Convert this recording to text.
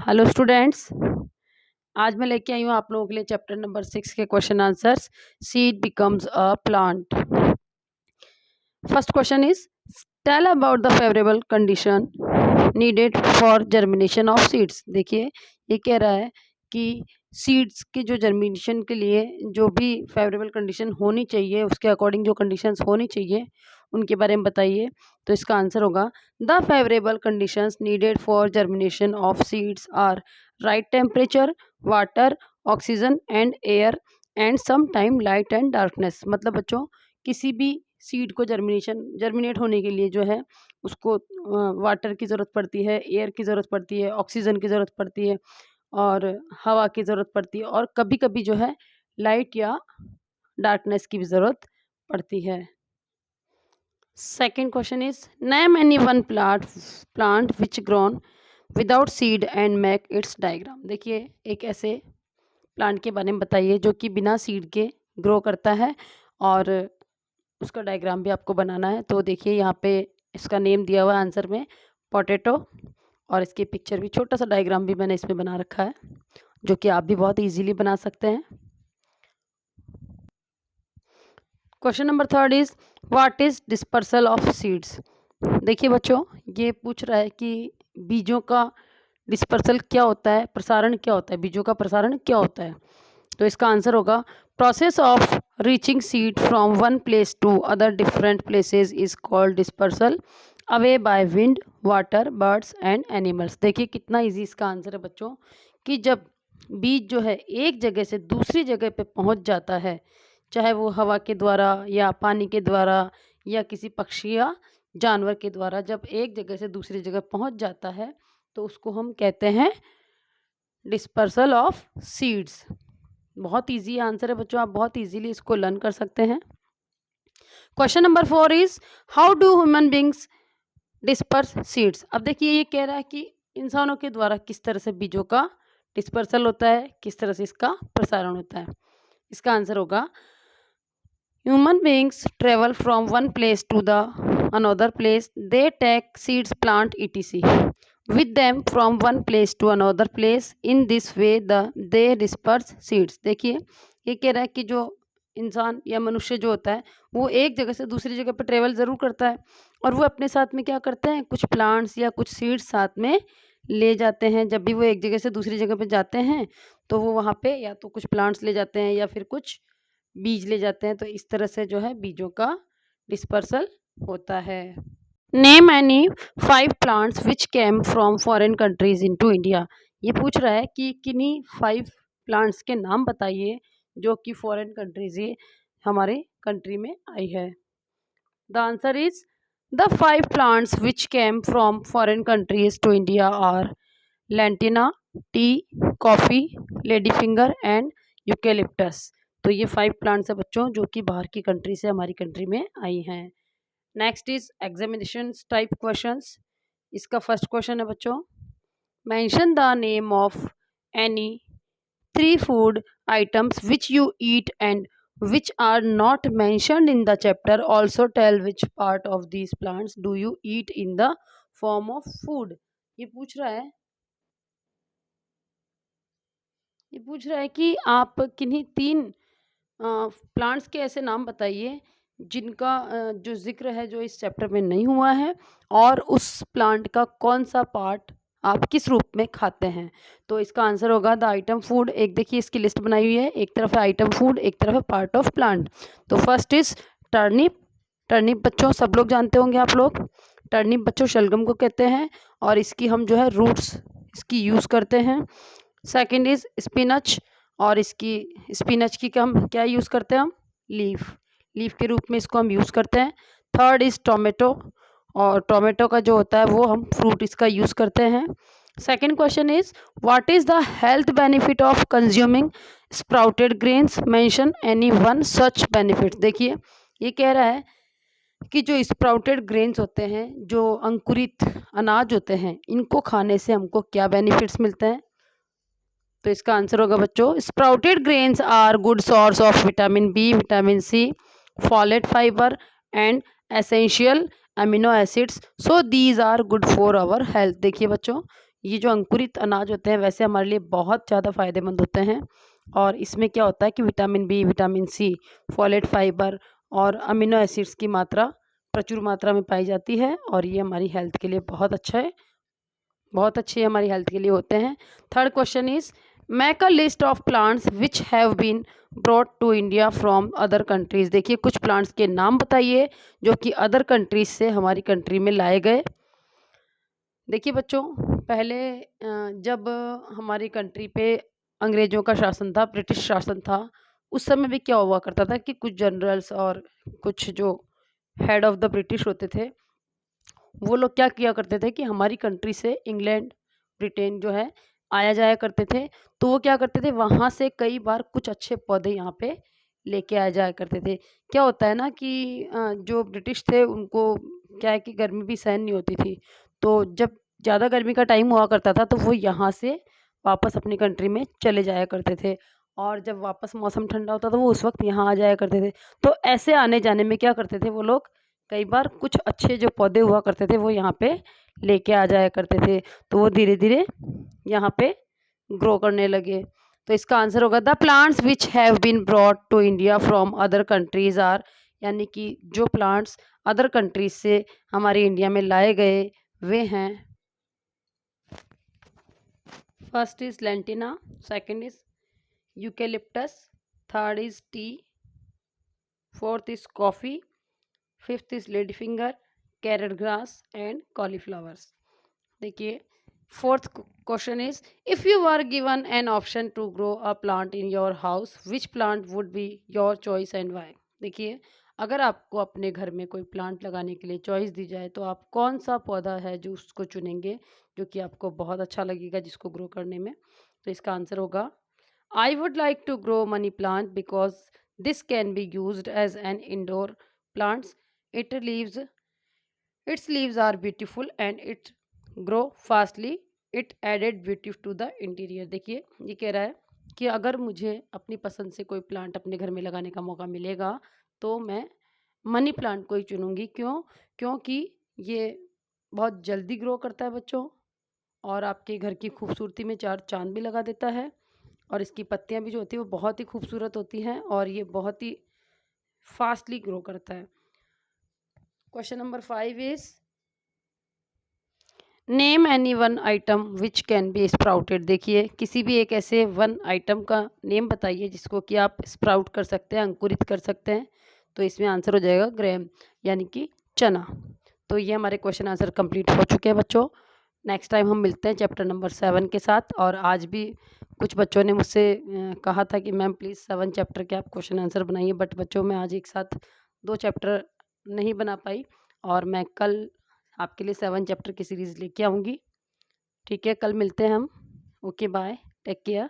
Hello students. आज मैं लेके आई हूँ आप लोगों के लिए चैप्टर नंबर 6 के question answers. Seed becomes a plant. First question is tell about the favourable condition needed for germination of seeds. देखिए ये कह रहा है कि सीड्स के जो जर्मिनेशन के लिए जो भी फेवरेबल कंडीशन होनी चाहिए उसके अकॉर्डिंग जो कंडीशंस होनी चाहिए उनके बारे में बताइए। तो इसका आंसर होगा the favourable conditions needed for germination of seeds are right temperature, water, oxygen and air and some time light and darkness. मतलब बच्चों किसी भी सीड को जर्मिनेट होने के लिए जो है उसको वाटर की ज़रूरत पड़ती है, एयर की ज़रूरत पड़ती है, ऑक्सीजन की ज़रूरत पड़ती है और हवा की ज़रूरत पड़ती है और कभी कभी जो है लाइट या डार्कनेस की भी ज़रूरत पड़ती है। Second question is name any one plant which grown without seed and make it's diagram. देखिए एक ऐसे प्लांट के बारे में बताइए जो कि बिना सीड के ग्रो करता है और उसका डायग्राम भी आपको बनाना है। तो देखिए यहाँ पे इसका नेम दिया हुआ है आंसर में, पोटैटो, और इसकी पिक्चर भी, छोटा सा डायग्राम भी मैंने इसमें बना रखा है जो कि आप भी बहुत इजीली बना सकते हैं। Question number third is what is dispersal of seeds. देखिए बच्चों ये पूछ रहा है कि बीजों का डिस्पर्सल क्या होता है, प्रसारण क्या होता है, बीजों का प्रसारण क्या होता है। तो इसका आंसर होगा process of reaching seed from one place to other different places is called dispersal away by wind, water, birds and animals. देखिए कितना इजी इसका आंसर है बच्चों कि जब बीज जो है एक जगह से दूसरी जगह पे पहुंच जाता है, चाहे वो हवा के द्वारा या पानी के द्वारा या किसी पक्षी या जानवर के द्वारा, जब एक जगह से दूसरी जगह पहुंच जाता है तो उसको हम कहते हैं डिस्पर्सल ऑफ सीड्स। बहुत इजी आंसर है बच्चों, आप बहुत इजीली इसको लर्न कर सकते हैं। Question number 4 is how do human beings disperse seeds. अब देखिए ये कह रहा है कि इंसानों के द्वारा किस तरह से बीजों का डिस्पर्सल होता है, किस तरह से इसका प्रसारण होता है। इसका आंसर होगा human beings travel from one place to the another place, they take seeds, plant etc with them from one place to another place, in this way they disperse seeds। देखिए ये कह रहा है कि जो इंसान या मनुष्य जो होता है वो एक जगह से दूसरी जगह पर ट्रेवल ज़रूर करता है और वो अपने साथ में क्या करते हैं, कुछ प्लांट्स या कुछ सीड्स साथ में ले जाते हैं। जब भी वो एक जगह से दूसरी जगह पर जाते हैं तो वो वहाँ पे या तो कुछ प्लांट्स ले जाते हैं या फिर कुछ बीज ले जाते हैं। तो इस तरह से जो है बीजों का डिस्पर्सल होता है। Name any 5 plants which came from foreign countries into India. ये पूछ रहा है कि किन्हीं 5 प्लांट्स के नाम बताइए जो कि फॉरेन कंट्री से हमारे कंट्री में आई है। The answer is the 5 plants which came from foreign countries to India are lantana, tea, coffee, lady finger and eucalyptus. तो ये 5 प्लांट्स है बच्चों जो कि बाहर की कंट्री से हमारी कंट्री में आई हैं। Next is examination type questions. इसका फर्स्ट क्वेश्चन है बच्चों, mention the name of any 3 food items which you eat and which are not mentioned in the chapter, also tell which part of these plants do you eat in the form of food. ये पूछ रहा है कि आप किन्हीं 3 plants के ऐसे नाम बताइए जिनका जो जिक्र है जो इस चैप्टर में नहीं हुआ है और उस प्लांट का कौन सा पार्ट आप किस रूप में खाते हैं। तो इसका आंसर होगा द आइटम फूड। एक देखिए इसकी लिस्ट बनाई हुई है, एक तरफ है आइटम फूड, एक तरफ है पार्ट ऑफ प्लांट। तो फर्स्ट इज टर्निप। टर्निप बच्चों सब लोग जानते होंगे आप लोग, टर्निप बच्चों शलगम को कहते हैं और इसकी हम जो है रूट्स इसकी यूज़ करते हैं। सेकेंड इज स्पिनच, और इसकी स्पिनच की हम क्या यूज़ करते हैं, हम लीफ के रूप में इसको हम यूज़ करते हैं। थर्ड इज़ टोमेटो, और टोमेटो का जो होता है वो हम फ्रूट इसका यूज़ करते हैं। Second question is what is the health benefit of consuming sprouted grains, mention any one such benefit. देखिए ये कह रहा है कि जो स्प्राउटेड ग्रेन्स होते हैं, जो अंकुरित अनाज होते हैं, इनको खाने से हमको क्या बेनिफिट्स मिलते हैं। तो इसका आंसर होगा बच्चों sprouted grains are good source of vitamin B, vitamin C, folate fibre and essential amino acids, so these are good for our health. देखिए बच्चों ये जो अंकुरित अनाज होते हैं वैसे हमारे लिए बहुत ज़्यादा फ़ायदेमंद होते हैं और इसमें क्या होता है कि vitamin B, vitamin C, folate, fibre और अमीनो एसिड्स की मात्रा प्रचुर मात्रा में पाई जाती है और ये हमारी हेल्थ के लिए बहुत अच्छा है, बहुत अच्छे हमारी हेल्थ के लिए होते हैं। Third question is make a list of plants which have been brought to India from other countries. देखिए कुछ प्लांट्स के नाम बताइए जो कि अदर कंट्रीज से हमारी कंट्री में लाए गए। देखिए बच्चों, पहले जब हमारी कंट्री पे अंग्रेज़ों का शासन था, ब्रिटिश शासन था, उस समय भी क्या हुआ करता था कि कुछ जनरल्स और कुछ जो हेड ऑफ़ द ब्रिटिश होते थे, वो लोग क्या किया करते थे कि हमारी कंट्री से इंग्लैंड, ब्रिटेन जो है, आया जाया करते थे। तो वो क्या करते थे, वहाँ से कई बार कुछ अच्छे पौधे यहाँ पे लेके आ जाया करते थे। क्या होता है ना कि जो ब्रिटिश थे उनको क्या है कि गर्मी भी सहन नहीं होती थी। तो जब ज़्यादा गर्मी का टाइम हुआ करता था तो वो यहाँ से वापस अपनी कंट्री में चले जाया करते थे और जब वापस मौसम ठंडा होता था वो उस वक़्त यहाँ आ जाया करते थे। तो ऐसे आने-जाने में क्या करते थे वो लोग, कई बार कुछ अच्छे जो पौधे हुआ करते थे वो यहाँ पे लेके आ जाया करते थे। तो वो धीरे-धीरे यहाँ पे ग्रो करने लगे। तो इसका आंसर होगा the plants which have been brought to India from other countries are, यानी कि जो प्लांट्स अदर कंट्रीज़ से हमारे इंडिया में लाए गए वे हैं, first is lantana, second is eucalyptus, third is tea, fourth is coffee, fifth is lady finger, carrot grass and cauliflowers. देखिए fourth question is if you are given an option to grow a plant in your house which plant would be your choice and why. देखिए अगर आपको अपने घर में कोई plant लगाने के लिए चॉइस दी जाए तो आप कौन सा पौधा है जो उसको चुनेंगे जो कि आपको बहुत अच्छा लगेगा जिसको ग्रो करने में। तो इसका आंसर होगा I would like to grow money plant because this can be used as an indoor plants, it leaves its leaves are beautiful and it grow fastly, it added beauty to the interior। देखिए ये कह रहा है कि अगर मुझे अपनी पसंद से कोई प्लांट अपने घर में लगाने का मौका मिलेगा तो मैं मनी प्लांट को ही चुनूंगी। क्यों? क्योंकि ये बहुत जल्दी ग्रो करता है बच्चों और आपके घर की खूबसूरती में चार चांद भी लगा देता है और इसकी पत्तियां भी जो होती है वो बहुत ही खूबसूरत होती हैं और ये बहुत ही फास्टली ग्रो करता है। Question number 5 is name any one item which can be sprouted. देखिए किसी भी एक ऐसे वन आइटम का नेम बताइए जिसको कि आप स्प्राउट कर सकते हैं, अंकुरित कर सकते हैं। तो इसमें आंसर हो जाएगा ग्रेम, यानी कि चना। तो ये हमारे क्वेश्चन आंसर कंप्लीट हो चुके हैं बच्चों। नेक्स्ट टाइम हम मिलते हैं चैप्टर नंबर 7 के साथ। और आज भी कुछ बच्चों ने मुझसे कहा था कि मैम प्लीज़ 7 चैप्टर के आप क्वेश्चन आंसर बनाइए, बट बच्चों मैं आज एक साथ 2 चैप्टर नहीं बना पाई और मैं कल आपके लिए 7 चैप्टर की सीरीज़ लेके आऊँगी। ठीक है, कल मिलते हैं हम। Okay bye, take care.